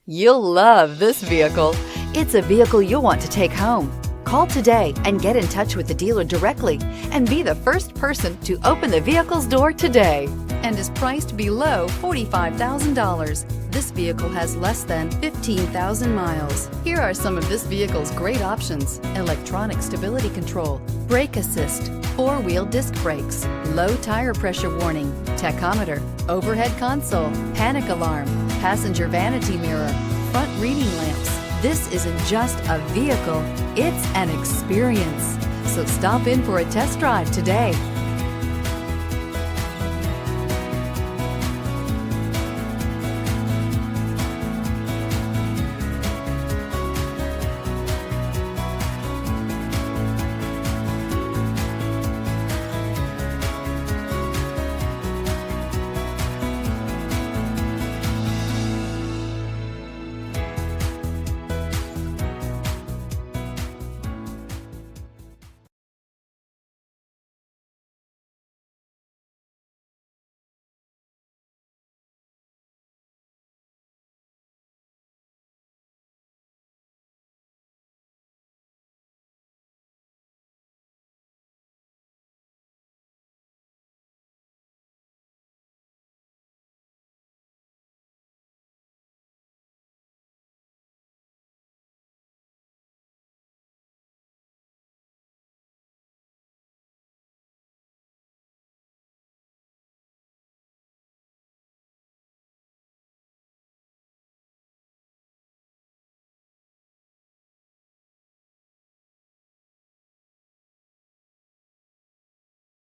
You'll love this vehicle. It's a vehicle you'll want to take home. Call today and get in touch with the dealer directly and be the first person to open the vehicle's door today, and is priced below $45,000. This vehicle has less than 15,000 miles. Here are some of this vehicle's great options: electronic stability control, brake assist, four-wheel disc brakes, low tire pressure warning, tachometer, overhead console, panic alarm, passenger vanity mirror, front reading lamps. This isn't just a vehicle, it's an experience. So stop in for a test drive today.